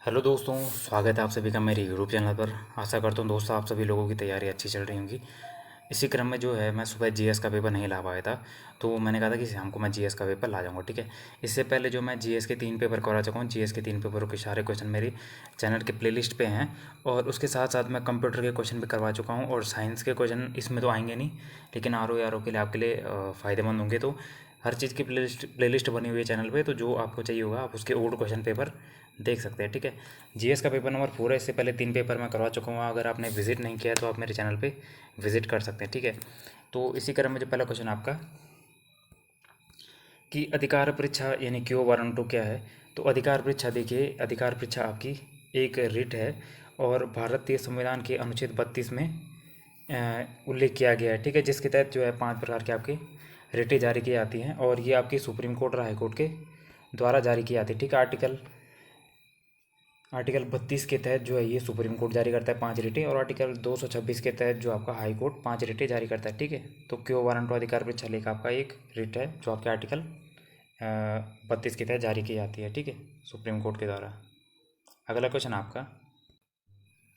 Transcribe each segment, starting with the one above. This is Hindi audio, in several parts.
हेलो दोस्तों, स्वागत है आप सभी का मेरे यूट्यूब चैनल पर। आशा करता हूँ दोस्तों आप सभी लोगों की तैयारी अच्छी चल रही होंगी। इसी क्रम में जो है मैं सुबह जीएस का पेपर नहीं ला पाया था, तो मैंने कहा था कि शाम को मैं जीएस का पेपर ला जाऊँगा। ठीक है, इससे पहले जो मैं जीएस के 3 पेपर करवा चुका हूँ, जीएस के 3 पेपरों के सारे क्वेश्चन मेरी चैनल के प्लेलिस्ट पे हैं। और उसके साथ साथ मैं कंप्यूटर के क्वेश्चन भी करवा चुका हूँ, और साइंस के क्वेश्चन इसमें तो आएंगे नहीं, लेकिन आर ओ के लिए आपके लिए फ़ायदेमंद होंगे। तो हर चीज़ की प्लेलिस्ट बनी हुई है चैनल पे, तो जो आपको चाहिए होगा आप उसके ओल्ड क्वेश्चन पेपर देख सकते हैं। ठीक है, जीएस का पेपर नंबर 4 है। इससे पहले 3 पेपर मैं करवा चुका हूँ। अगर आपने विजिट नहीं किया है तो आप मेरे चैनल पे विजिट कर सकते हैं। ठीक है, तो इसी क्रम में जो पहला क्वेश्चन आपका कि अधिकार परीक्षा यानी क्यू वारंटो क्या है। तो अधिकार परीक्षा देखिए, अधिकार परीक्षा आपकी एक रिट है, और भारतीय संविधान के अनुच्छेद 32 में उल्लेख किया गया है। ठीक है, जिसके तहत जो है 5 प्रकार के आपकी रिटें जारी की जाती हैं, और ये आपकी सुप्रीम कोर्ट और हाई कोर्ट के द्वारा जारी की जाती है। ठीक है, आर्टिकल 32 के तहत जो है ये सुप्रीम कोर्ट जारी करता है 5 रिटें, और आर्टिकल 226 के तहत जो आपका हाई कोर्ट 5 रिटें जारी करता है। ठीक है, तो क्यों वारंटो अधिकार परीक्षा लेख आपका एक रिट है जो आपके आर्टिकल 32 के तहत जारी की जाती है। ठीक है, सुप्रीम कोर्ट के द्वारा। अगला क्वेश्चन आपका,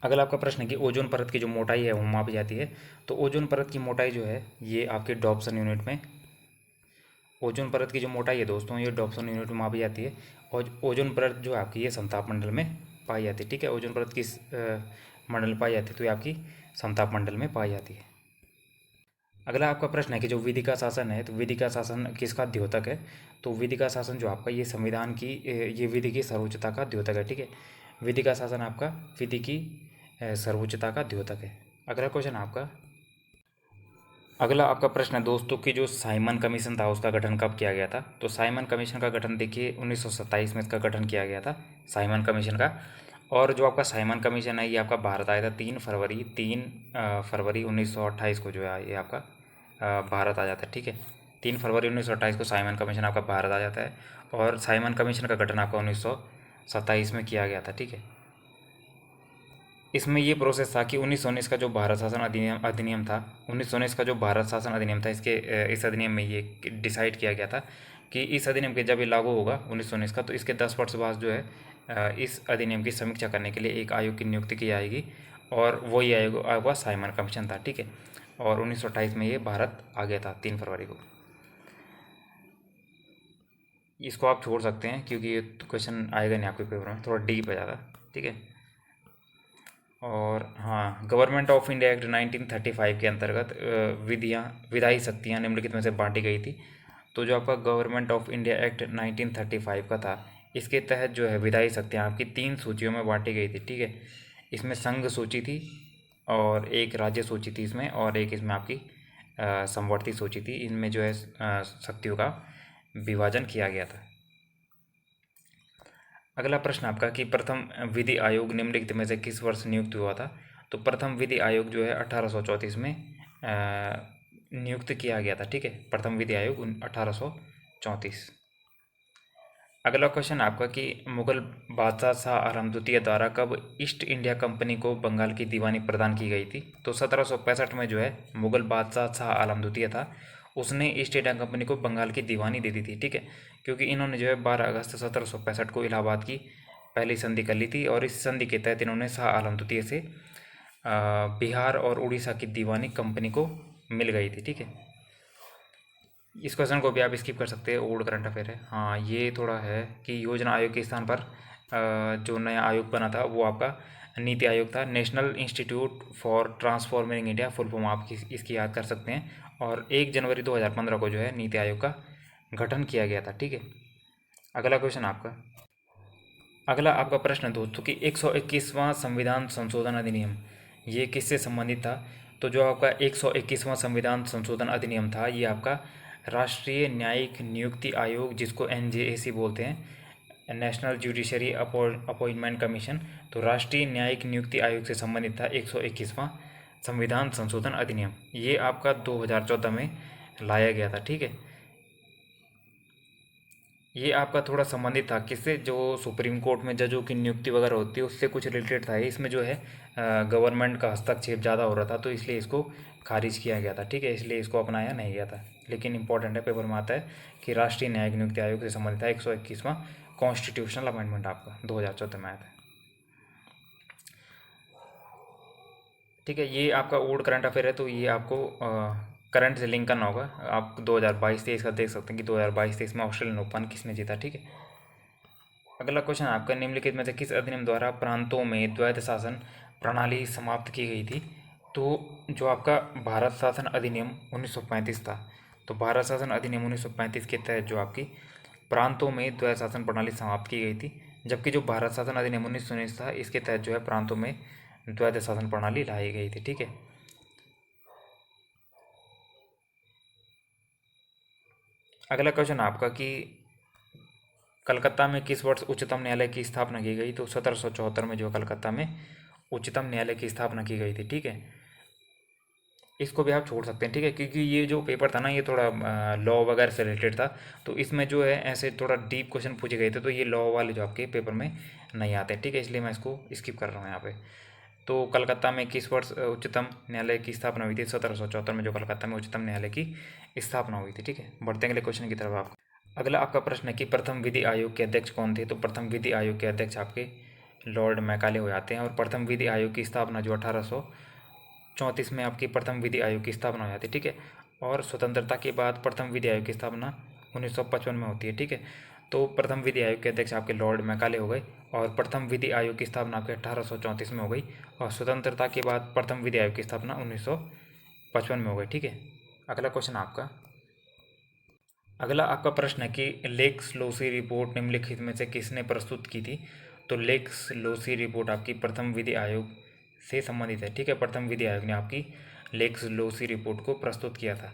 अगला आपका प्रश्न है कि ओजोन परत की जो मोटाई है वो मापी जाती है। तो ओजोन परत की मोटाई जो है ये आपके डॉप्सन यूनिट में, ओजोन परत की जो मोटाई है दोस्तों ये डॉप्सन यूनिट में मापी जाती है। और ओजोन परत जो आपकी ये समताप मंडल में पाई जाती है। ठीक है, ओजोन परत किस मंडल में पाई जाती है, तो ये आपकी समताप मंडल में पाई जाती है। अगला आपका प्रश्न है कि जो विधि का शासन है, तो विधि का शासन किसका द्योतक है। तो विधि का शासन जो आपका ये संविधान की ये विधि की सर्वोच्चता का द्योतक है। ठीक है, विधि का शासन आपका विधि की सर्वोच्चता का द्योतक है। अगला क्वेश्चन आपका, अगला आपका प्रश्न है दोस्तों कि जो साइमन कमीशन था उसका गठन कब किया गया था। तो साइमन कमीशन का गठन देखिए 1927 में इसका गठन किया गया था, साइमन कमीशन का। और जो आपका साइमन कमीशन है ये आपका भारत आया था 3 फरवरी 1928 को जो है ये आपका भारत आ जाता है। ठीक है, 3 फरवरी 1928 को साइमन कमीशन आपका भारत आ जाता है, और साइमन कमीशन का गठन आपका 1927 में किया गया था। ठीक है, इसमें ये प्रोसेस था कि 1919 का जो भारत शासन अधिनियम था, 1919 का जो भारत शासन अधिनियम था, इस अधिनियम में ये डिसाइड किया गया था कि इस अधिनियम के जब ये लागू होगा 1919 का, तो इसके 10 वर्ष बाद जो है इस अधिनियम की समीक्षा करने के लिए एक आयोग की नियुक्ति की जाएगी, और वही आयोग आपका साइमन कमीशन था। ठीक है, और 1928 में ये भारत आ गया था 3 फरवरी को। इसको आप छोड़ सकते हैं क्योंकि ये क्वेश्चन आएगा नहीं आपके पेपर में, थोड़ा डीप है ज़्यादा। ठीक है, और हाँ, गवर्नमेंट ऑफ इंडिया एक्ट 1935 के अंतर्गत विधायी शक्तियाँ निम्नलिखित में से बांटी गई थी। तो जो आपका गवर्नमेंट ऑफ इंडिया एक्ट 1935 का था, इसके तहत जो है विधायी शक्तियाँ आपकी 3 सूचियों में बांटी गई थी। ठीक है, इसमें संघ सूची थी, और एक राज्य सूची थी इसमें, और एक इसमें आपकी समवर्ती सूची थी। इनमें जो है शक्तियों का विभाजन किया गया था। अगला प्रश्न आपका कि प्रथम विधि आयोग निम्नलिखित में से किस वर्ष नियुक्त हुआ था। तो प्रथम विधि आयोग जो है 1834 में नियुक्त किया गया था। ठीक है, प्रथम विधि आयोग 1834। अगला क्वेश्चन आपका कि मुगल बादशाह शाह आलम द्वितीय द्वारा कब ईस्ट इंडिया कंपनी को बंगाल की दीवानी प्रदान की गई थी। तो 1765 में जो है मुगल बादशाह शाह आलम द्वितीय था, उसने ईस्ट इंडिया कंपनी को बंगाल की दीवानी दे दी थी। ठीक है, क्योंकि इन्होंने जो है 12 अगस्त 1765 को इलाहाबाद की पहली संधि कर ली थी, और इस संधि के तहत इन्होंने शाह आलम द्वितीय से बिहार और उड़ीसा की दीवानी कंपनी को मिल गई थी। ठीक है, इस क्वेश्चन को भी आप स्किप कर सकते हैं, ओल्ड करंट अफेयर है। हाँ, ये थोड़ा है कि योजना आयोग के स्थान पर जो नया आयोग बना था वो आपका नीति आयोग था, national institute for transforming India, full form आप इसकी याद कर सकते हैं। और 1 जनवरी 2015 को जो है नीति आयोग का गठन किया गया था। ठीक है, अगला क्वेश्चन आपका, अगला आपका प्रश्न है दोस्तों कि 121वां संविधान संशोधन अधिनियम ये किससे संबंधित था। तो जो आपका 121वां संविधान संशोधन अधिनियम था ये आपका राष्ट्रीय न्यायिक नियुक्ति आयोग, जिसको एनजेएसी बोलते हैं, नेशनल जुडिशरी अपॉइंटमेंट कमीशन, तो राष्ट्रीय न्यायिक नियुक्ति आयोग से संबंधित था 121वां संविधान संशोधन अधिनियम। ये आपका 2014 में लाया गया था। ठीक है, ये आपका थोड़ा संबंधित था किससे, जो सुप्रीम कोर्ट में जजों की नियुक्ति वगैरह होती है उससे कुछ रिलेटेड था। इसमें जो है गवर्नमेंट का हस्तक्षेप ज़्यादा हो रहा था, तो इसलिए इसको खारिज किया गया था। ठीक है, इसलिए इसको अपनाया नहीं गया था, लेकिन इंपॉर्टेंट है, पेपर में आता है कि राष्ट्रीय न्यायिक नियुक्ति आयोग से संबंधित था 121वां कॉन्स्टिट्यूशनल अमेंडमेंट आपका 2014 में आया था। ठीक है, ये आपका ओल्ड करंट अफेयर है, तो ये आपको करंट से लिंक करना होगा। आप 2022-23 का देख सकते हैं कि 2022-23 में ऑस्ट्रेलियन ओपन किसने जीता। ठीक है, अगला क्वेश्चन आपका, निम्नलिखित में से किस अधिनियम द्वारा प्रांतों में द्वैध शासन प्रणाली समाप्त की गई थी। तो जो आपका भारत शासन अधिनियम 1935 था, तो भारत शासन अधिनियम 1935 के तहत जो आपकी प्रांतों में द्वैध शासन प्रणाली समाप्त की गई थी। जबकि जो भारत शासन अधिनियम 1919 था, इसके तहत जो है प्रांतों में द्वैध शासन प्रणाली लाई गई थी। ठीक है, अगला क्वेश्चन आपका कि कलकत्ता में किस वर्ष उच्चतम न्यायालय की स्थापना की गई। तो 1774 में जो कलकत्ता में उच्चतम न्यायालय की स्थापना की गई थी। ठीक है, इसको भी आप छोड़ सकते हैं। ठीक है, क्योंकि ये जो पेपर था ना, ये थोड़ा लॉ वगैरह से रिलेटेड था, तो इसमें जो है ऐसे थोड़ा डीप क्वेश्चन पूछे गए थे, तो ये लॉ वाले जो आपके पेपर में नहीं आते। ठीक है, इसलिए मैं इसको स्किप कर रहा हूँ यहाँ पे। तो कलकत्ता में किस वर्ष उच्चतम न्यायालय की स्थापना हुई थी। 1774 में जो कलकत्ता में उच्चतम न्यायालय की स्थापना हुई थी। ठीक है, बढ़ते हैं अगले क्वेश्चन की तरफ। आप अगला आपका प्रश्न है कि प्रथम विधि आयोग के अध्यक्ष कौन थे। तो प्रथम विधि आयोग के अध्यक्ष आपके लॉर्ड मैकाले हो जाते हैं। और प्रथम विधि आयोग की स्थापना जो 1834 में आपकी प्रथम विधि आयोग की स्थापना हो जाती है। ठीक है, और स्वतंत्रता के बाद प्रथम विधि आयोग की स्थापना 1955 में होती है। ठीक है, तो प्रथम विधि आयोग के अध्यक्ष आपके लॉर्ड मैकाले हो गए, और प्रथम विधि आयोग की स्थापना आपके 1834 में हो गई, और स्वतंत्रता के बाद प्रथम विधि आयोग की स्थापना 1955 में हो गई। ठीक है, अगला क्वेश्चन आपका, अगला आपका प्रश्न है कि लेक्स लोसी रिपोर्ट निम्नलिखित में से किसने प्रस्तुत की थी। तो लेक्स लोसी रिपोर्ट आपकी प्रथम विधि आयोग से संबंधित है। ठीक है, प्रथम विधि आयोग ने आपकी लेक्स लोसी रिपोर्ट को प्रस्तुत किया था।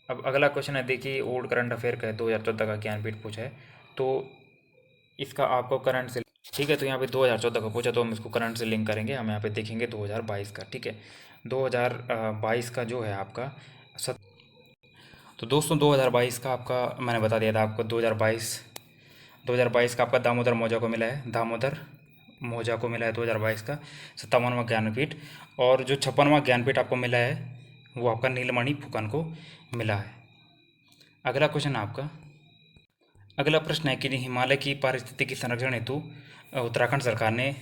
अब अगला क्वेश्चन है, देखिए ओल्ड करंट अफेयर का है, 2014 का ज्ञानपीठ पूछा है, तो इसका आपको करंट से, ठीक है, तो यहाँ पे 2014 का पूछा, तो हम इसको करंट से लिंक करेंगे। हम यहाँ पे देखेंगे 2022 का। ठीक है, 2022 का जो है आपका तो दोस्तों 2022 का आपका मैंने बता दिया था आपको। 2022 का आपका दामोदर मौजा को मिला है, दामोदर मौजा को मिला है 2022 का 57वां ज्ञानपीठ। और जो 56वां ज्ञानपीठ आपको मिला है, वो आपका नीलमणि फुकन को मिला है। अगला क्वेश्चन आपका, अगला प्रश्न है कि हिमालय की पारिस्थितिकी संरक्षण हेतु उत्तराखंड सरकार ने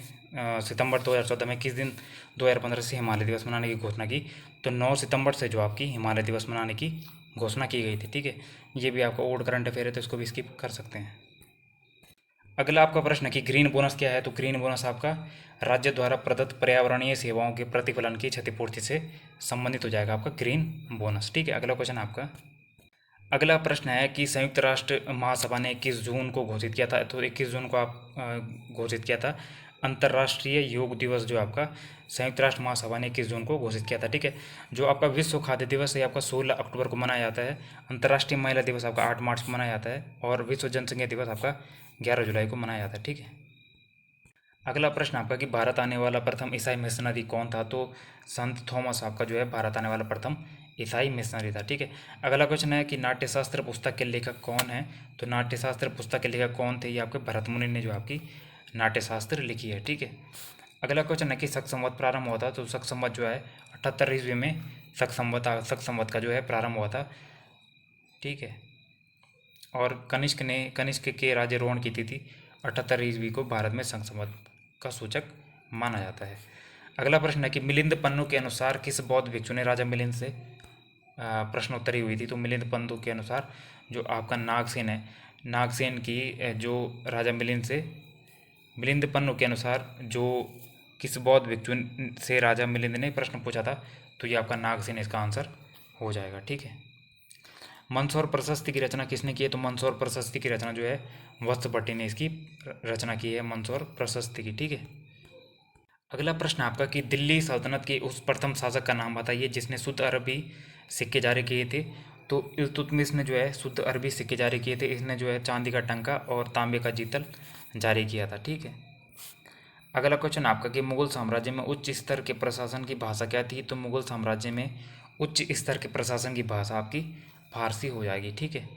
सितंबर 2014 में किस दिन 2015 से हिमालय दिवस मनाने की घोषणा की। तो 9 सितंबर से जो आपकी हिमालय दिवस मनाने की घोषणा की गई थी। ठीक है, ये भी आपका ओल्ड करंट अफेयर है, तो इसको भी स्किप कर सकते हैं। अगला आपका प्रश्न है कि ग्रीन बोनस क्या है। तो ग्रीन बोनस आपका राज्य द्वारा प्रदत्त पर्यावरणीय सेवाओं के प्रतिफलन की क्षतिपूर्ति से संबंधित हो जाएगा आपका ग्रीन बोनस। ठीक है, अगला क्वेश्चन आपका, अगला प्रश्न है कि संयुक्त राष्ट्र महासभा ने 21 जून को घोषित किया था। तो 21 जून को आप घोषित किया था अंतर्राष्ट्रीय योग दिवस, जो आपका संयुक्त राष्ट्र महासभा ने 21 जून को घोषित किया था। ठीक है, जो आपका विश्व खाद्य दिवस है आपका 16 अक्टूबर को मनाया जाता है। अंतर्राष्ट्रीय महिला दिवस आपका 8 मार्च को मनाया जाता है, और विश्व जनसंख्या दिवस आपका 11 जुलाई को मनाया जाता है। ठीक है, अगला प्रश्न आपका कि भारत आने वाला प्रथम ईसाई मिशनरी कौन था। तो संत थॉमस आपका जो है भारत आने वाला प्रथम ईसाई मिशनरी था। ठीक है, अगला क्वेश्चन है कि नाट्यशास्त्र पुस्तक के लेखक कौन है। तो नाट्यशास्त्र पुस्तक के लेखक कौन थे, ये आपके भरत मुनि ने जो आपकी नाट्यशास्त्र लिखी है। ठीक है, अगला क्वेश्चन है कि शक संवत प्रारंभ हुआ था। तो शक संवत जो है 78 ईस्वी में शक संवत का जो है प्रारंभ हुआ था। ठीक है, और कनिष्क के राज्यारोहण की तिथि 78 ईस्वी को भारत में शक संवत का सूचक माना जाता है। अगला प्रश्न है कि मिलिंद पन्नू के अनुसार किस बौद्ध भिक्षु ने राजा मिलिंद से प्रश्नोत्तरी हुई थी। तो मिलिंद पन्नू के अनुसार जो आपका नागसेन है, नागसेन की जो राजा मिलिंद पन्नू के अनुसार जो किस बौद्ध भिक्षु से राजा मिलिंद ने प्रश्न पूछा था, तो ये आपका नागसेन इसका आंसर हो जाएगा। ठीक है, मंदसौर प्रशस्ति की रचना किसने की है। तो मंदसौर प्रशस्ति की रचना जो है वत्स भट्टी ने इसकी रचना की है, मंदसौर प्रशस्ति की। ठीक है, अगला प्रश्न आपका कि दिल्ली सल्तनत के उस प्रथम शासक का नाम बताइए जिसने शुद्ध अरबी सिक्के जारी किए थे। तो इल्तुतमिश ने जो है शुद्ध अरबी सिक्के जारी किए थे। इसने जो है चांदी का टंका और तांबे का जीतल जारी किया था। ठीक है, अगला क्वेश्चन आपका कि मुगल साम्राज्य में उच्च स्तर के प्रशासन की भाषा क्या थी। तो मुगल साम्राज्य में उच्च स्तर के प्रशासन की भाषा आपकी फारसी हो जाएगी। ठीक है,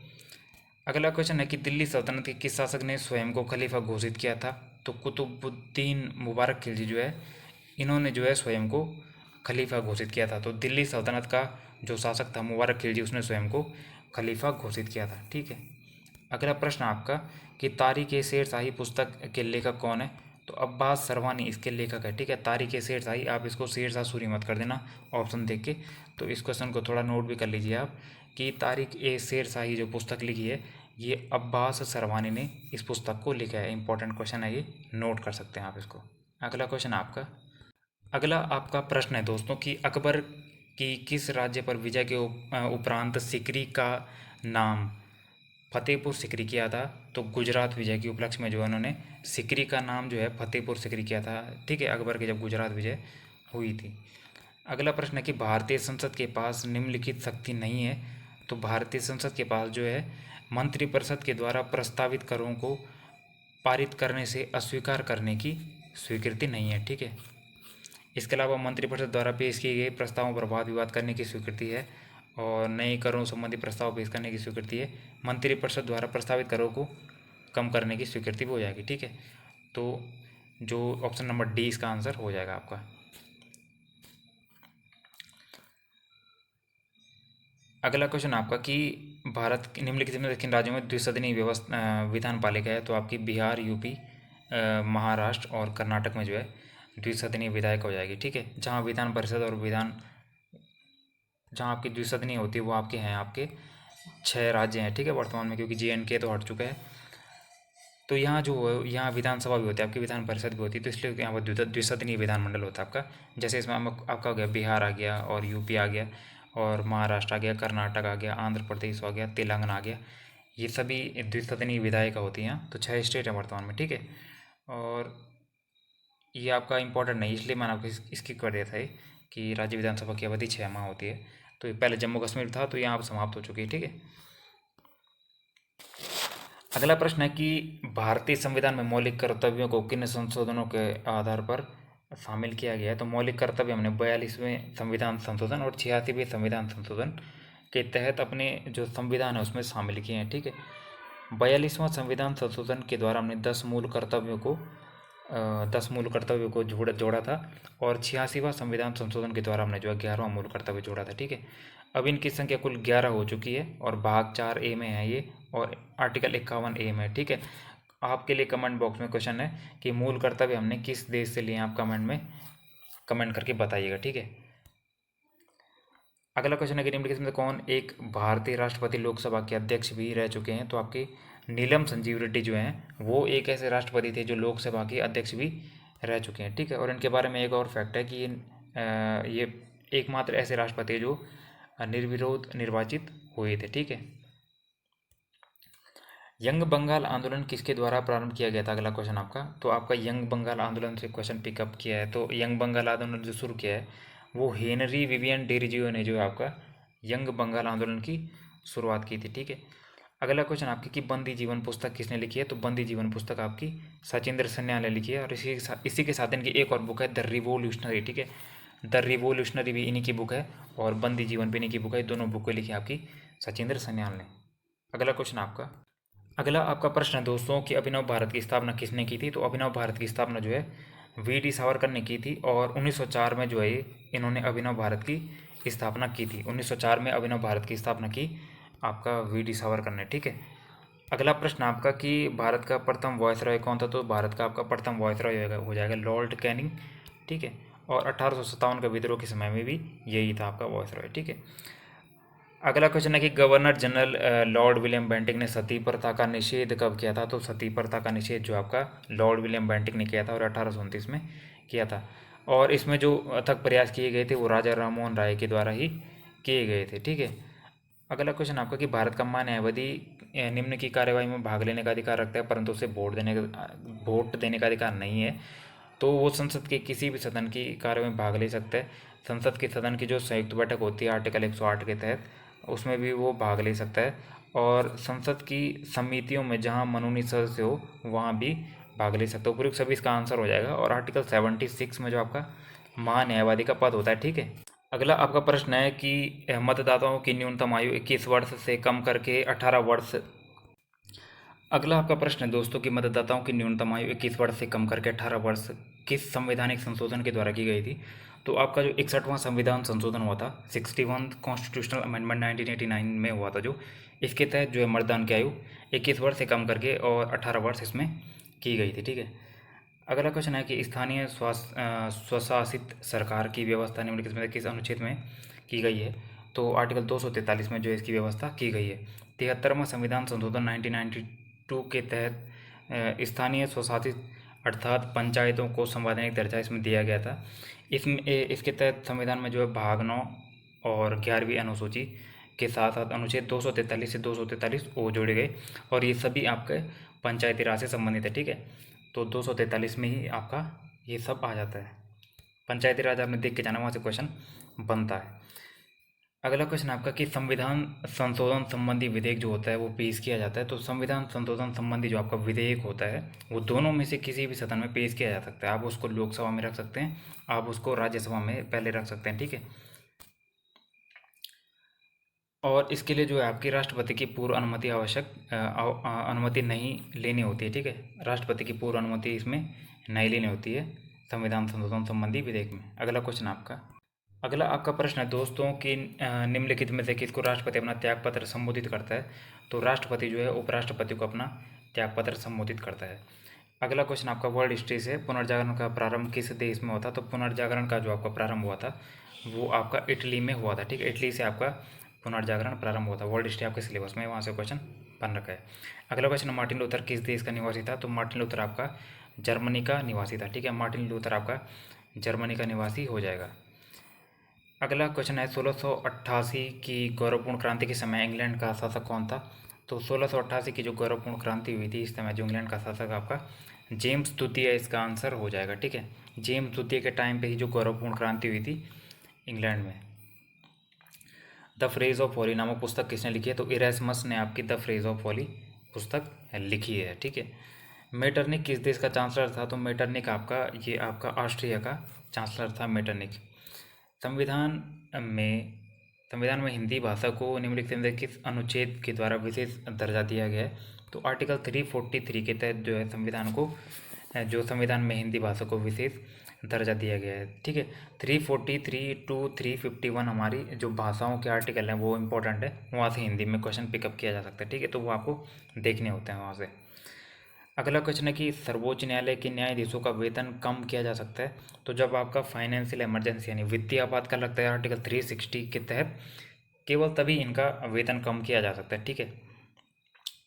अगला क्वेश्चन है कि दिल्ली सल्तनत के किस शासक ने स्वयं को खलीफा घोषित किया था। तो कुतुबुद्दीन मुबारक खिलजी जो है, इन्होंने जो है स्वयं को खलीफा घोषित किया था। तो दिल्ली सल्तनत का जो शासक था मुबारक खिलजी, उसने स्वयं को खलीफा घोषित किया था। ठीक है, अगला प्रश्न आपका कि तारीख ए शेर शाही पुस्तक के लेखक कौन है। तो अब्बास सरवानी इसके लेखक है, ठीक है। तारिक शेर शाही, आप इसको शेर शाह सूरी मत कर देना ऑप्शन देख के। तो इस क्वेश्चन को थोड़ा नोट भी कर लीजिए आप कि तारिक शेर शाही जो पुस्तक लिखी है ये अब्बास सरवानी ने इस पुस्तक को लिखा है। इंपॉर्टेंट क्वेश्चन है ये, नोट कर सकते हैं आप इसको। अगला क्वेश्चन आपका, अगला आपका प्रश्न है दोस्तों कि अकबर की किस राज्य पर विजय के उपरांत सिकरी का नाम फतेहपुर सिकरी किया था। तो गुजरात विजय के उपलक्ष्य में जो है उन्होंने सिकरी का नाम जो है फतेहपुर सिकरी किया था, ठीक है, अकबर की जब गुजरात विजय हुई थी। अगला प्रश्न है कि भारतीय संसद के पास निम्नलिखित शक्ति नहीं है। तो भारतीय संसद के पास जो है मंत्रिपरिषद के द्वारा प्रस्तावित करों को पारित करने से अस्वीकार करने की स्वीकृति नहीं है, ठीक है। इसके अलावा मंत्रिपरिषद द्वारा पेश किए गए प्रस्तावों पर वाद विवाद करने की स्वीकृति है और नए करों संबंधी प्रस्ताव पेश करने की स्वीकृति है। मंत्रिपरिषद द्वारा प्रस्तावित करों को कम करने की स्वीकृति भी हो जाएगी, ठीक है। तो जो ऑप्शन नंबर डी इसका आंसर हो जाएगा आपका। अगला क्वेश्चन आपका कि भारत निम्नलिखित में किन राज्यों में द्विसदनीय व्यवस्था विधान पालिका है। तो आपकी बिहार, यूपी, महाराष्ट्र और कर्नाटक में जो है द्विसदनीय विधायक हो जाएगी, ठीक है। जहाँ विधान परिषद और जहाँ आपकी द्विसदनीय होती है वो आपके हैं, आपके 6 राज्य हैं, ठीक है, वर्तमान में, क्योंकि JNK तो हट चुका है। तो यहाँ जो है यहाँ विधानसभा भी होती है आपकी, विधान परिषद भी होती है, तो इसलिए यहाँ पर द्विसदनीय विधानमंडल होता है आपका। जैसे इसमें आपका हो गया बिहार आ गया और यूपी आ गया और महाराष्ट्र आ गया, कर्नाटक आ गया, आंध्र प्रदेश आ गया, तेलंगाना आ गया, ये सभी द्विसदनीय विधायिका होती हैं। तो 6 स्टेट हैं वर्तमान में, ठीक है। और ये आपका इंपॉर्टेंट नहीं, इसलिए मैंने आपको इसकी कर दिया था कि राज्य विधानसभा की अवधि 6 माह होती है। तो ये पहले जम्मू कश्मीर था, तो यहाँ अब समाप्त हो चुकी है, ठीक है। अगला प्रश्न है कि भारतीय संविधान में मौलिक कर्तव्यों को किन संशोधनों के आधार पर शामिल किया गया है। तो मौलिक कर्तव्य हमने 42वें संविधान संशोधन और 86वें संविधान संशोधन के तहत अपने जो संविधान है उसमें शामिल किए हैं, ठीक है। 42वां संविधान संशोधन के द्वारा हमने 10 मूल कर्तव्यों को जोड़ा था और 86वां संविधान संशोधन के द्वारा हमने जो है 11वां मूल कर्तव्य जोड़ा था, ठीक है। अब इनकी संख्या कुल 11 हो चुकी है और भाग 4A में है ये और आर्टिकल 51A में, ठीक है। आपके लिए कमेंट बॉक्स में क्वेश्चन है कि मूल कर्तव्य हमने किस देश से लिए, आप कमेंट करके बताइएगा, ठीक है। अगला क्वेश्चन है कि निम्नलिखित में कौन एक भारतीय राष्ट्रपति लोकसभा के अध्यक्ष भी रह चुके हैं। तो आपके नीलम संजीव रेड्डी जो हैं वो एक ऐसे राष्ट्रपति थे जो लोकसभा के अध्यक्ष भी रह चुके हैं, ठीक है। और इनके बारे में एक और फैक्ट है कि ये एकमात्र ऐसे राष्ट्रपति हैं जो निर्विरोध निर्वाचित हुए थे, ठीक है। यंग बंगाल आंदोलन किसके द्वारा प्रारंभ किया गया था, अगला क्वेश्चन आपका। तो आपका यंग बंगाल आंदोलन से क्वेश्चन पिकअप किया है। तो यंग बंगाल आंदोलन जो शुरू किया है वो हेनरी विवियन डेरिजियो ने जो है आपका यंग बंगाल आंदोलन की शुरुआत की थी, ठीक है। अगला क्वेश्चन आपकी कि बंदी जीवन पुस्तक किसने लिखी है। तो बंदी जीवन पुस्तक आपकी सचिंद्र सन्याल ने लिखी है और इसी के साथ इनकी एक और बुक है द रिवोल्यूशनरी, ठीक है। द रिवोल्यूशनरी भी इन्हीं की बुक है और बंदी जीवन भी इन्हीं की बुक है। दोनों बुकें लिखी आपकी सचिंद्र सन्याल ने। अगला क्वेश्चन आपका, अगला आपका प्रश्न है दोस्तों कि अभिनव भारत की स्थापना किसने की थी। तो अभिनव भारत की स्थापना जो है VD सावरकर ने की थी और 1904 में जो है इन्होंने अभिनव भारत की स्थापना की थी। 1904 में अभिनव भारत की स्थापना की आपका VD सावरकर ने, ठीक है। अगला प्रश्न आपका कि भारत का प्रथम वायसरॉय कौन था। तो भारत का आपका प्रथम वायसरॉय हो जाएगा लॉर्ड कैनिंग, ठीक है। और 1857 का विद्रोह के समय में भी यही था आपका वायसरॉय, ठीक है। अगला क्वेश्चन है कि governor general Lord William Bentinck ने सती प्रथा का निषेध कब किया था। तो सती प्रथा का निषेध जो आपका लॉर्ड विलियम बेंटिक ने किया था और 1829 में किया था। और इसमें जो अथक प्रयास किए गए थे वो राजा राममोहन राय के द्वारा ही किए गए थे, ठीक है। अगला क्वेश्चन आपका कि भारत का मान्य न्यायवादी निम्न की कार्यवाही में भाग लेने का अधिकार रखता है परंतु उसे वोट देने का अधिकार नहीं है। तो वो संसद के किसी भी सदन की कार्य में भाग ले सकता है। संसद के सदन की जो संयुक्त बैठक होती है आर्टिकल 108 के तहत उसमें भी वो भाग ले सकता है और संसद की समितियों में जहाँ मनोनीत सदस्य हो वहाँ भी भाग ले सकता है। उपयुक्त सभी इसका आंसर हो जाएगा। और आर्टिकल 76 में जो आपका महान्यायवादी का पद होता है, ठीक है। अगला आपका प्रश्न है कि मतदाताओं की न्यूनतम आयु 21 वर्ष से कम करके 18 वर्ष। अगला आपका प्रश्न है दोस्तों कि मतदाताओं की न्यूनतम आयु 21 वर्ष से कम करके 18 वर्ष किस संवैधानिक संशोधन के द्वारा की गई थी। तो आपका जो 61वां संविधान संशोधन हुआ था 61 कॉन्स्टिट्यूशनल अमेंडमेंट 1989 में हुआ था, जो इसके तहत जो है मतदान की आयु 21 वर्ष से कम करके और 18 वर्ष इसमें की गई थी, ठीक है। अगला क्वेश्चन है कि स्थानीय स्वशासित सरकार की व्यवस्था निम्नलिखित में से किस अनुच्छेद में की गई है। तो आर्टिकल 243 में जो इसकी व्यवस्था की गई है। 73वां संविधान संशोधन 1992 के तहत स्थानीय स्वशासित अर्थात पंचायतों को संवैधानिक दर्जा इसमें दिया गया था। इसके तहत संविधान में जो है भाग 9 और 11वीं अनुसूची के साथ साथ अनुच्छेद 243 से 243 वो जोड़े गए और ये सभी आपके पंचायती राज से संबंधित है। ठीक है, तो 243 में ही आपका ये सब आ जाता है। पंचायती राज आपने देख के जाना, वहाँ से क्वेश्चन बनता है। अगला क्वेश्चन आपका कि संविधान संशोधन संबंधी विधेयक जो होता है वो पेश किया जाता है। तो संविधान संशोधन संबंधी जो आपका विधेयक होता है वो दोनों में से किसी भी सदन में पेश किया जा सकता है। आप उसको लोकसभा में रख सकते हैं, आप उसको राज्यसभा में पहले रख सकते हैं। ठीक है, और इसके लिए जो है आपकी राष्ट्रपति की पूर्व अनुमति अनुमति नहीं लेनी होती है। ठीक है, राष्ट्रपति की पूर्व अनुमति इसमें नहीं लेनी होती है संविधान संशोधन संबंधी विधेयक में। अगला क्वेश्चन अगला आपका प्रश्न है दोस्तों कि निम्नलिखित में से किसको राष्ट्रपति अपना त्यागपत्र संबोधित करता है। तो राष्ट्रपति जो है उपराष्ट्रपति को अपना त्यागपत्र संबोधित करता है। अगला क्वेश्चन आपका वर्ल्ड हिस्ट्री से पुनर्जागरण का प्रारंभ किस देश में हुआ था। तो पुनर्जागरण का जो आपका प्रारंभ हुआ था वो आपका इटली में हुआ था। ठीक है, इटली से आपका पुनर्जागरण प्रारंभ हुआ था। वर्ल्ड हिस्ट्री आपके सिलेबस में वहाँ से क्वेश्चन बन रखा है। अगला क्वेश्चन, मार्टिन लूथर किस देश का निवासी था। तो मार्टिन लूथर आपका जर्मनी का निवासी था। ठीक है, मार्टिन लूथर आपका जर्मनी का निवासी हो जाएगा। अगला क्वेश्चन है 1688 की गौरवपूर्ण क्रांति के समय इंग्लैंड का शासक कौन था। तो 1688 की जो गौरवपूर्ण क्रांति हुई थी इस समय जो इंग्लैंड का शासक आपका जेम्स द्वितीय इसका आंसर हो जाएगा। ठीक है, जेम्स द्वितीय के टाइम पे ही जो गौरवपूर्ण क्रांति हुई थी इंग्लैंड में। द फ्रेज ऑफ फॉली नामक पुस्तक किसने लिखी है। तो इरेस्मस ने आपकी द फ्रेज ऑफ फॉली पुस्तक लिखी है। ठीक है, मेटरनिक किस देश का चांसलर था। तो मेटरनिक आपका ये आपका ऑस्ट्रिया का चांसलर था मेटरनिक। संविधान में हिंदी भाषा को निम्नलिखित में किस अनुच्छेद के द्वारा विशेष दर्जा दिया गया है। तो आर्टिकल 343 के तहत जो है संविधान में हिंदी भाषा को विशेष दर्जा दिया गया है। ठीक है, 343 टू 351 हमारी जो भाषाओं के आर्टिकल हैं वो इम्पोर्टेंट है, वहाँ से हिंदी में क्वेश्चन पिकअप किया जा सकता है। ठीक है, तो वो आपको देखने होते हैं वहाँ से। अगला क्वेश्चन है कि सर्वोच्च न्यायालय के न्यायाधीशों का वेतन कम किया जा सकता है। तो जब आपका फाइनेंशियल इमरजेंसी यानी वित्तीय आपातकाल लगता है आर्टिकल 360 के तहत, केवल तभी इनका वेतन कम किया जा सकता है। ठीक है,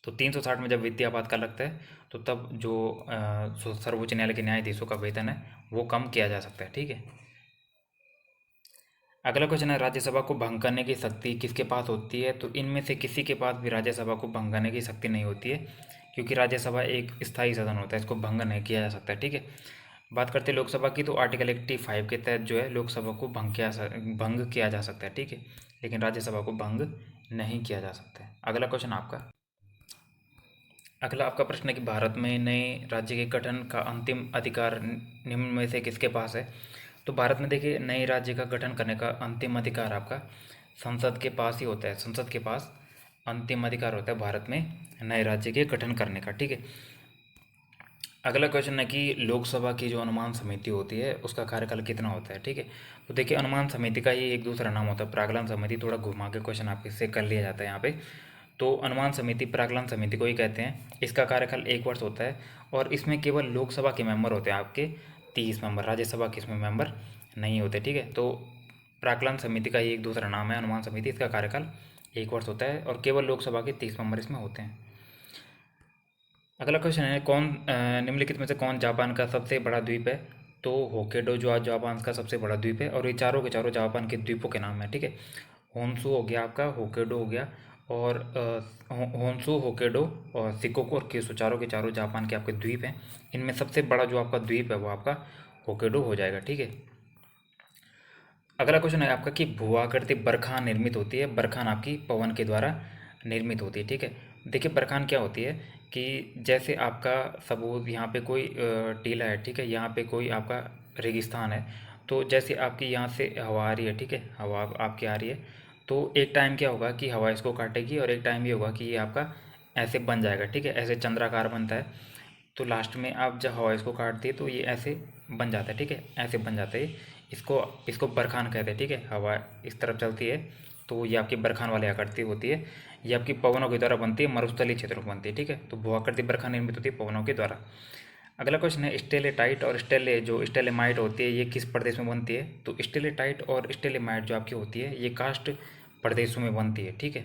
तो 360 में जब वित्तीय आपातकाल लगता है तो तब जो सर्वोच्च न्यायालय के न्यायाधीशों का वेतन है वो कम किया जा सकता है। ठीक है, अगला क्वेश्चन है राज्यसभा को भंग करने की शक्ति किसके पास होती है। तो इनमें से किसी के पास भी राज्यसभा को भंग करने की शक्ति नहीं होती है, क्योंकि राज्यसभा एक स्थायी सदन होता है, इसको भंग नहीं किया जा सकता है। ठीक है, बात करते हैं लोकसभा की, तो आर्टिकल 85 के तहत जो है लोकसभा को भंग किया जा सकता है। ठीक है, लेकिन राज्यसभा को भंग नहीं किया जा सकता है। अगला आपका प्रश्न है कि भारत में नए राज्य के गठन का अंतिम अधिकार निम्न में से किसके पास है। तो भारत में देखिए नए राज्य का गठन करने का अंतिम अधिकार आपका संसद के पास ही होता है। संसद के पास अंतिम अधिकार होता है भारत में नए राज्य के गठन करने का। ठीक है, अगला क्वेश्चन है कि लोकसभा की जो अनुमान समिति होती है उसका कार्यकाल कितना होता है। ठीक है, तो देखिए अनुमान समिति का ही एक दूसरा नाम होता है प्राकलन समिति। थोड़ा घुमा के क्वेश्चन आपसे से कर लिया जाता है यहाँ पे। तो अनुमान समिति प्राकलन समिति को ही कहते हैं। इसका कार्यकाल 1 वर्ष होता है और इसमें केवल लोकसभा के मेंबर होते हैं आपके 30 मेंबर, राज्यसभा के इसमें मेंबर नहीं होते। ठीक है, तो प्राकलन समिति का ही एक दूसरा नाम है अनुमान समिति। इसका कार्यकाल 1 वर्ष होता है और केवल लोकसभा के 30 मेंबर इसमें होते हैं। अगला क्वेश्चन है निम्नलिखित में से कौन जापान का सबसे बड़ा द्वीप है। तो होक्काइडो जो आज जापान का सबसे बड़ा द्वीप है और ये चारों के चारों जापान के द्वीपों के नाम है। ठीक है, होन्शु हो गया आपका, होक्काइडो हो गया और होन्शु, होक्काइडो और शिकोकू और क्यूशू चारों के चारों जापान के आपके द्वीप हैं। इनमें सबसे बड़ा जो आपका द्वीप है वो आपका होक्काइडो हो जाएगा। ठीक है, अगला क्वेश्चन है आपका कि भूआकृति बरखान निर्मित होती है। बरखान आपकी पवन के द्वारा निर्मित होती है। ठीक है, देखिए बरखान क्या होती है कि जैसे आपका सबूत यहाँ पे कोई टीला है। ठीक है, यहाँ पे कोई आपका रेगिस्तान है, तो जैसे आपकी यहाँ से हवा आ रही है। ठीक है, हवा आपकी आ रही है, तो एक टाइम क्या होगा कि हवा इसको काटेगी और एक टाइम ये होगा कि ये आपका ऐसे बन जाएगा। ठीक है, ऐसे चंद्राकार बनता है, तो लास्ट में आप जब हवा इसको काटती है तो ये ऐसे बन जाता है। ठीक है, ऐसे बन जाता है, इसको बरखान कहते हैं। ठीक है, हवा इस तरफ चलती है तो ये आपकी बरखान वाली आकृति होती है। ये आपकी पवनों के द्वारा बनती है, मरुस्थलीय क्षेत्रों में बनती है। ठीक है, तो भूआकृति बरखान निर्मित होती है पवनों के द्वारा। अगला क्वेश्चन है स्टेलेटाइट और जो स्टेलेमाइट होती है ये किस प्रदेश में बनती है? तो स्टेलेटाइट और स्टेलेमाइट जो आपकी होती है ये कास्ट प्रदेशों में बनती है, ठीक है।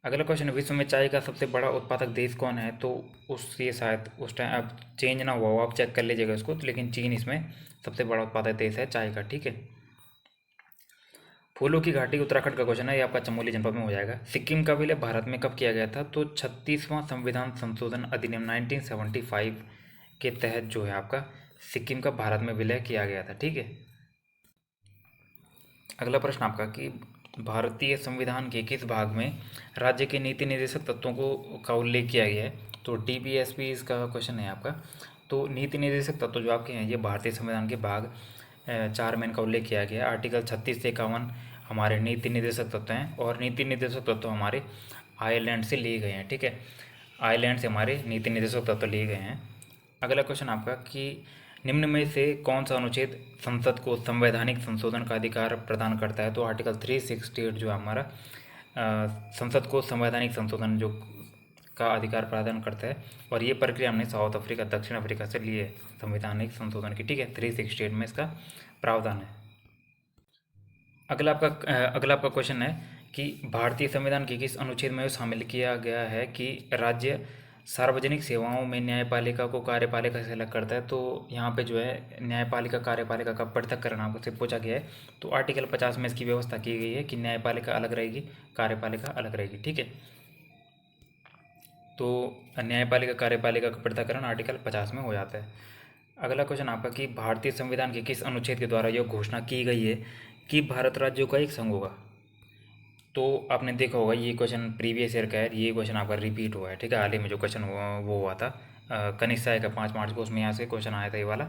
अगला क्वेश्चन है विश्व में चाय का सबसे बड़ा उत्पादक देश कौन है? तो उस ये शायद उस टाइम अब चेंज ना हुआ हो, आप चेक कर लीजिएगा इसको, तो लेकिन चीन इसमें सबसे बड़ा उत्पादक देश है चाय का, ठीक है। फूलों की घाटी उत्तराखंड का क्वेश्चन है, ये आपका चमोली जनपद में हो जाएगा। सिक्किम का विलय भारत में कब किया गया था? तो 36वां संविधान संशोधन अधिनियम 1975 के तहत जो है आपका सिक्किम का भारत में विलय किया गया था, ठीक है। अगला प्रश्न आपका कि भारतीय संविधान के किस भाग में राज्य के नीति निर्देशक तत्वों का उल्लेख किया गया है? तो DPSP इसका क्वेश्चन है आपका। तो नीति निर्देशक तत्व जो आपके हैं ये भारतीय संविधान के भाग 4 में इनका उल्लेख किया गया है। आर्टिकल 36 से 51 हमारे नीति निर्देशक तत्व हैं और नीति निर्देशक तत्व हमारे आयरलैंड से लिए गए हैं, ठीक है। आयरलैंड से हमारे नीति निर्देशक तत्व लिए गए हैं। अगला क्वेश्चन आपका कि निम्न में से कौन सा अनुच्छेद संसद को संवैधानिक संशोधन का अधिकार प्रदान करता है? तो आर्टिकल 368 जो हमारा संसद को संवैधानिक संशोधन जो का अधिकार प्रदान करता है, और ये प्रक्रिया हमने साउथ अफ्रीका, दक्षिण अफ्रीका से लिए संवैधानिक संशोधन की, ठीक है। 368 में इसका प्रावधान है। अगला आपका क्वेश्चन है कि भारतीय संविधान के किस अनुच्छेद में शामिल किया गया है कि राज्य सार्वजनिक सेवाओं में न्यायपालिका को कार्यपालिका से अलग करता है? तो यहाँ पे जो है न्यायपालिका कार्यपालिका का पृथक्करण आपसे पूछा गया है। तो आर्टिकल 50 में इसकी व्यवस्था की गई है कि न्यायपालिका अलग रहेगी, कार्यपालिका अलग रहेगी, ठीक है। तो न्यायपालिका कार्यपालिका का पृथक्करण आर्टिकल 50 में हो जाता है। अगला क्वेश्चन आपका कि भारतीय संविधान के किस अनुच्छेद के द्वारा यह घोषणा की गई है कि भारत राज्यों का एक संघ होगा? तो आपने देखा होगा ये क्वेश्चन प्रीवियस ईयर का है, ये क्वेश्चन आपका रिपीट हुआ है, ठीक है। हाल ही में जो क्वेश्चन वो हुआ था कनिष्ठ सहायक का 5 मार्च को, उसमें यहाँ से क्वेश्चन आया था ये वाला।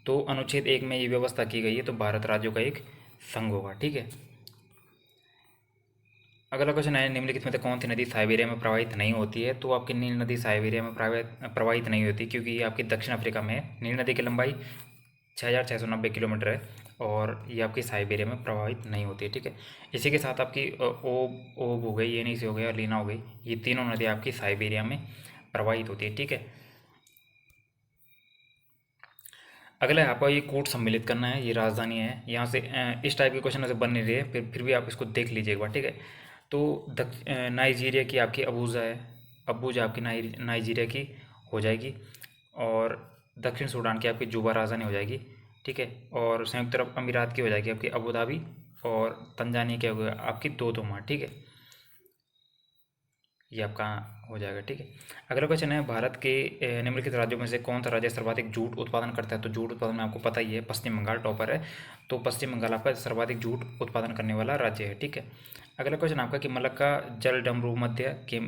तो अनुच्छेद 1 में ये व्यवस्था की गई है तो भारत राज्यों का एक संघ होगा, ठीक है। अगला क्वेश्चन है निम्नलिखित में से कौन सी नदी साइबेरिया में प्रवाहित नहीं होती है? तो आपकी नील नदी साइबेरिया में प्रवाहित नहीं होती क्योंकि ये आपकी दक्षिण अफ्रीका में है। नील नदी की लंबाई 6690 किलोमीटर है और ये आपकी साइबेरिया में प्रभावित नहीं होती है, ठीक है। इसी के साथ आपकी ओब हो गई, येनिसी हो गई और लीना हो गई, ये तीनों नदियाँ आपकी साइबेरिया में प्रवाहित होती है, ठीक है। अगला है आपका ये कोट सम्मिलित करना है, ये राजधानी है। यहाँ से इस टाइप के क्वेश्चन ऐसे बन नहीं रहे, फिर भी आप इसको देख लीजिए एक बार, ठीक है। तो नाइजीरिया की आपकी अबूजा है, अबूजा आपकी नाइजीरिया की हो जाएगी, और दक्षिण सूडान की आपकी जुबा राजधानी हो जाएगी, ठीक है। और संयुक्त अरब अमीरात की हो जाएगी आपकी अबू धाबी, और तंजानिया की होगी आपकी दोदोमा, ठीक है। ये आपका हो जाएगा, ठीक है। अगला क्वेश्चन है भारत के निम्नलिखित राज्यों में से कौन सा राज्य सर्वाधिक जूट उत्पादन करता है? तो जूट उत्पादन में आपको पता ही है पश्चिम बंगाल टॉपर है, तो पश्चिम बंगाल आपका सर्वाधिक जूट उत्पादन करने वाला राज्य है, ठीक है। अगला क्वेश्चन आपका कि मलक्का जल डमरू मध्य के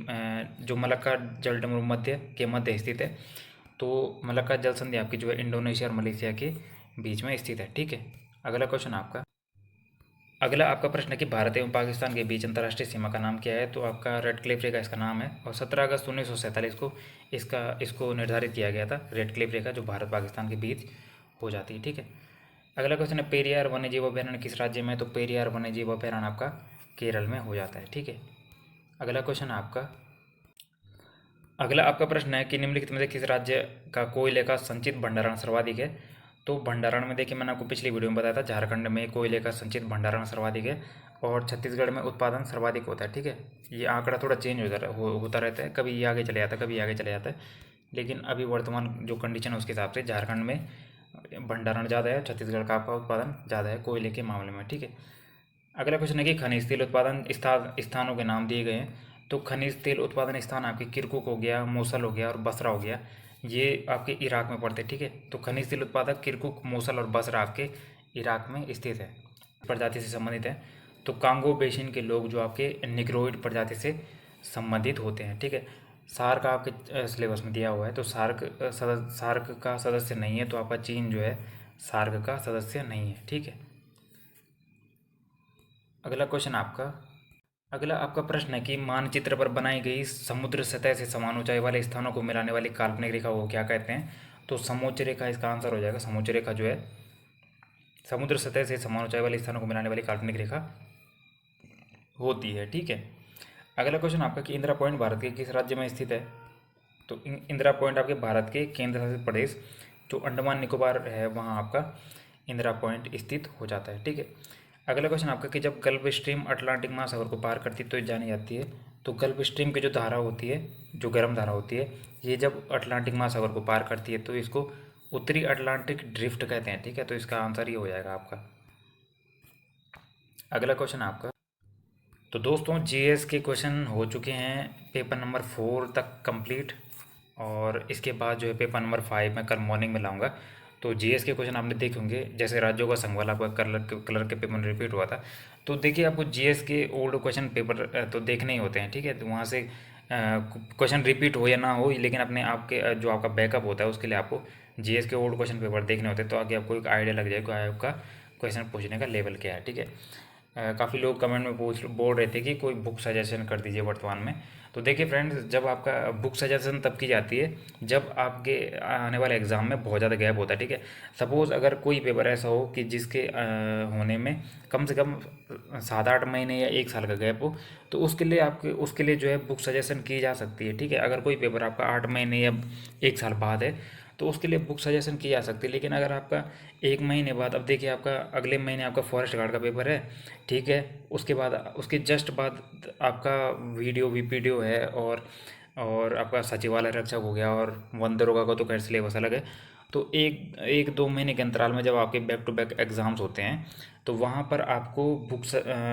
जो मलक्का जल डमरू मध्य के मध्य स्थित है, तो मलक्का जल संधि आपकी जो है इंडोनेशिया और मलेशिया के बीच में स्थित है, ठीक है। अगला आपका प्रश्न है कि भारत एवं पाकिस्तान के बीच अंतर्राष्ट्रीय सीमा का नाम क्या है? तो आपका रेड क्लिफ रेखा इसका नाम है, और 17 अगस्त 1947 को इसको निर्धारित किया गया था, रेड क्लिफ रेखा जो भारत पाकिस्तान के बीच हो जाती है, ठीक है। अगला क्वेश्चन है पेरियार वन्यजीव अभयारण्य किस राज्य में है? तो पेरियार वन्यजीव अभयारण्य आपका केरल में हो जाता है, ठीक है। अगला क्वेश्चन है अगला आपका प्रश्न है कि निम्नलिखित में से किस राज्य का कोयले का संचित भंडारण सर्वाधिक है? तो भंडारण में देखिए मैंने आपको पिछली वीडियो में बताया था झारखंड में कोयले का संचित भंडारण सर्वाधिक है, और छत्तीसगढ़ में उत्पादन सर्वाधिक होता है, ठीक है। ये आंकड़ा थोड़ा चेंज होता रहता है, कभी ये आगे चले जाता है, कभी आगे चले जाता है, लेकिन अभी वर्तमान जो कंडीशन है उसके हिसाब से झारखंड में भंडारण ज़्यादा है, छत्तीसगढ़ का आपका उत्पादन ज़्यादा है कोयले के मामले में, ठीक है। अगला क्वेश्चन है कि खनिज तेल उत्पादन स्थानों के नाम दिए गए हैं। तो खनिज तेल उत्पादन स्थान आपके किरकुक हो गया, मोसल हो गया और बसरा हो गया, ये आपके इराक में पड़ते हैं, ठीक है। तो खनिज तेल उत्पादक किरकुक, मोसल और बसरा आपके इराक में स्थित है, प्रजाति से संबंधित है। तो कांगो बेसिन के लोग जो आपके निग्रोइड प्रजाति से संबंधित होते हैं, ठीक है। सार्क आपके सिलेबस में दिया हुआ है, तो सार्क का सदस्य नहीं है, तो आपका चीन जो है सार्क का सदस्य नहीं है, ठीक है। अगला आपका प्रश्न है कि मानचित्र पर बनाई गई समुद्र सतह से समान ऊंचाई वाले स्थानों को मिलाने वाली काल्पनिक रेखा को क्या कहते हैं? तो समोच्च रेखा इसका आंसर हो जाएगा। समोच्च रेखा जो है समुद्र सतह से समान ऊंचाई वाले स्थानों को मिलाने वाली काल्पनिक रेखा होती है, ठीक है। अगला क्वेश्चन आपका कि इंदिरा पॉइंट भारत के किस राज्य में स्थित है? तो इंदिरा पॉइंट आपके भारत के केंद्र शासित प्रदेश जो अंडमान निकोबार है वहाँ आपका इंदिरा पॉइंट स्थित हो जाता है, ठीक है। अगला क्वेश्चन आपका कि जब गल्फ स्ट्रीम अटलांटिक महासागर को पार करती है तो ये जानी जाती है। तो गल्फ स्ट्रीम की जो धारा होती है, जो गर्म धारा होती है, ये जब अटलांटिक महासागर को पार करती है तो इसको उत्तरी अटलांटिक ड्रिफ्ट कहते हैं, ठीक है। तो इसका आंसर ये हो जाएगा आपका। अगला क्वेश्चन आपका, तो दोस्तों जीएस के क्वेश्चन हो चुके हैं पेपर नंबर 4 तक कंप्लीट, और इसके बाद जो है पेपर नंबर 5 मैं कल मॉर्निंग में लाऊंगा। तो जीएस के क्वेश्चन आपने देखे होंगे, जैसे राज्यों का संघ आपका कलर के पेपर में रिपीट हुआ था। तो देखिए आपको जीएस के ओल्ड क्वेश्चन पेपर तो देखने ही होते हैं, ठीक है। तो वहाँ से क्वेश्चन रिपीट हो या ना हो, लेकिन अपने आपके जो आपका बैकअप होता है उसके लिए आपको जीएस के ओल्ड क्वेश्चन पेपर देखने होते हैं, तो आगे आपको एक आइडिया लग जाएगा आपका क्वेश्चन पूछने का लेवल क्या है, ठीक है। काफ़ी लोग कमेंट में बोल रहे थे कि कोई बुक सजेशन कर दीजिए वर्तमान में। तो देखिए फ्रेंड्स, जब आपका बुक सजेशन तब की जाती है जब आपके आने वाले एग्ज़ाम में बहुत ज़्यादा गैप होता है, ठीक है। सपोज़ अगर कोई पेपर ऐसा हो कि जिसके होने में कम से कम 7-8 महीने या 1 साल का गैप हो, तो उसके लिए जो है बुक सजेशन की जा सकती है, ठीक है। अगर कोई पेपर आपका 8 महीने या 1 साल बाद है तो उसके लिए बुक सजेशन की जा सकती है। लेकिन अगर आपका 1 महीने बाद, अब देखिए आपका अगले महीने आपका फॉरेस्ट गार्ड का पेपर है, ठीक है। उसके बाद उसके जस्ट बाद आपका वीपीडीओ है, और आपका सचिवालय रक्षक हो गया, और वन दरोगा का तो खैर सिलेबस अलग है। तो एक एक 2 महीने के अंतराल में जब आपके बैक टू बैक एग्ज़ाम्स होते हैं तो वहाँ पर आपको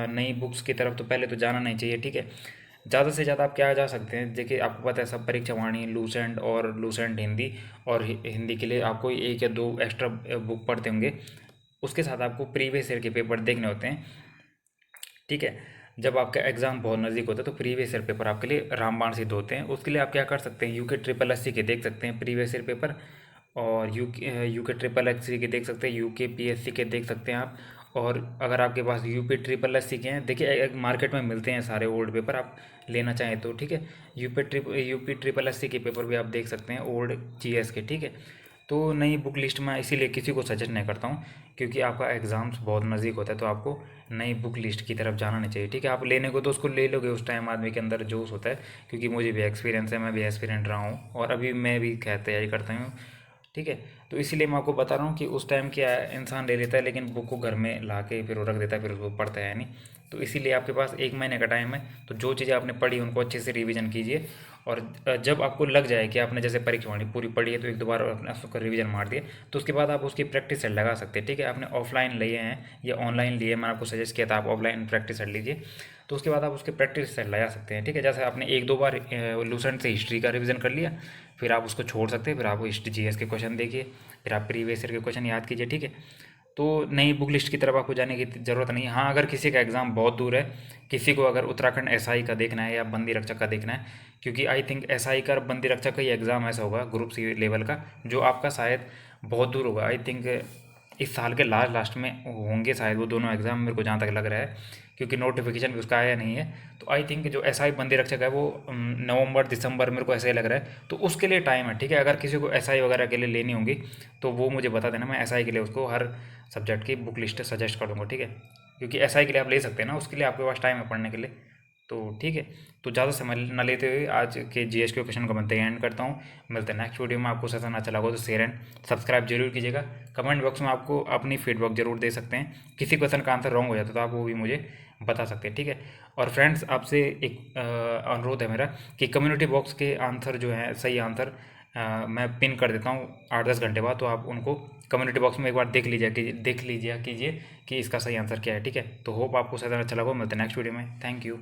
नई बुक्स की तरफ तो पहले तो जाना नहीं चाहिए, ठीक है। ज़्यादा से ज़्यादा आप क्या जा सकते हैं, देखिए आपको पता है सब परीक्षा वाणी, लूसेंट और लूसेंट हिंदी, और हिंदी के लिए आपको 1 या 2 एक्स्ट्रा बुक पढ़ते होंगे। उसके साथ आपको प्रीवियस ईयर के पेपर देखने होते हैं, ठीक है। जब आपका एग्ज़ाम बहुत नज़दीक होता है तो प्रीवियस ईयर पेपर आपके लिए रामबाण सिद्ध होते हैं। उसके लिए आप क्या कर सकते हैं, यूके ट्रिपल एस सी के देख सकते हैं प्रीवियस ईयर पेपर, और यूके ट्रिपल एस सी के देख सकते हैं, यूके पीएससी के देख सकते हैं आप। और अगर आपके पास यूपी ट्रिपल एस सी के हैं, देखिए मार्केट में मिलते हैं सारे ओल्ड पेपर, आप लेना चाहें तो, ठीक है। यूपी ट्रिपल एस सी के पेपर भी आप देख सकते हैं ओल्ड जीएस के, ठीक है। तो नई बुक लिस्ट में इसीलिए किसी को सजेस्ट नहीं करता हूँ, क्योंकि आपका एग्ज़ाम्स बहुत नज़दीक होता है, तो आपको नई बुक लिस्ट की तरफ जाना नहीं चाहिए, ठीक है। आप लेने को तो उसको ले लोगे, उस टाइम आदमी के अंदर जोश होता है, क्योंकि मुझे भी एक्सपीरियंस है, मैं भी एस्पिरेंट रहा हूँ, और अभी मैं भी खैर तैयारी करता हूँ, ठीक है। तो इसीलिए मैं आपको बता रहा हूँ कि उस टाइम क्या इंसान ले लेता है, लेकिन बुक को घर में ला के फिर वो रख देता है, फिर उसको पढ़ता है नहीं। तो इसीलिए आपके पास 1 महीने का टाइम है, तो जो चीज़ें आपने पढ़ी उनको अच्छे से रिवीजन कीजिए। और जब आपको लग जाए कि आपने जैसे परीक्षा वाणी पूरी पढ़ी है तो 1-2 बार अपने उसको रिवीजन मार दिए, तो उसके बाद आप उसकी प्रैक्टिस सेट लगा सकते हैं, ठीक है। आपने ऑफलाइन लिए हैं या ऑनलाइन लिए, मैंने आपको सजेस्ट किया था आप ऑफलाइन प्रैक्टिस सेट लीजिए, तो उसके बाद आप उसके प्रैक्टिस सेट लगा सकते हैं, ठीक है। जैसे आपने 1-2 बार लूसेंट से हिस्ट्री का रिवीजन कर लिया, फिर आप उसको छोड़ सकते हैं, फिर आप हिस्ट्री जीएस के क्वेश्चन देखिए, फिर आप प्रीवियस ईयर के क्वेश्चन याद कीजिए, ठीक है। तो नई बुक लिस्ट की तरफ आपको जाने की ज़रूरत नहीं है। हाँ, अगर किसी का एग्ज़ाम बहुत दूर है, किसी को अगर उत्तराखंड एसआई का देखना है या बंदी रक्षक का देखना है, क्योंकि आई थिंक एसआई का और बंदी रक्षक का ही एग्ज़ाम ऐसा होगा ग्रुप सी लेवल का, जो आपका शायद बहुत दूर होगा। आई थिंक इस साल के लास्ट में होंगे शायद वो दोनों एग्ज़ाम, मेरे को जहाँ तक लग रहा है, क्योंकि नोटिफिकेशन भी उसका आया नहीं है। तो आई थिंक जो एसआई बंदी रक्षक है वो नवंबर दिसंबर, मेरे को ऐसा ही लग रहा है, तो उसके लिए टाइम है, ठीक है। अगर किसी को एसआई वगैरह के लिए लेनी होंगी तो वो मुझे बता देना, मैं एसआई के लिए उसको हर सब्जेक्ट की बुक लिस्ट सजेस्ट कर दूंगा, ठीक है। क्योंकि एसआई के लिए आप ले सकते हैं ना, उसके लिए आपके पास टाइम है पढ़ने के लिए, तो ठीक है। तो ज़्यादा समय न लेते हुए आज के जीएस के क्वेश्चन को मैं एंड करता हूँ। मिलते हैं नेक्स्ट वीडियो में। आपको सेशन अच्छा लगा तो शेयर एंड सब्सक्राइब जरूर कीजिएगा। कमेंट बॉक्स में आपको अपनी फीडबैक जरूर दे सकते हैं, किसी क्वेश्चन का आंसर रॉन्ग हो जाता है तो आप वो भी मुझे बता सकते हैं, ठीक है। और फ्रेंड्स, आपसे एक अनुरोध है मेरा कि कम्युनिटी बॉक्स के आंसर जो है, सही आंसर मैं पिन कर देता हूँ 8-10 घंटे बाद, तो आप उनको कम्युनिटी बॉक्स में एक बार देख लीजिए कीजिए कि इसका सही आंसर क्या है, ठीक है। तो होप आपको सेशन अच्छा लगा। मिलते हैं नेक्स्ट वीडियो में। Thank you.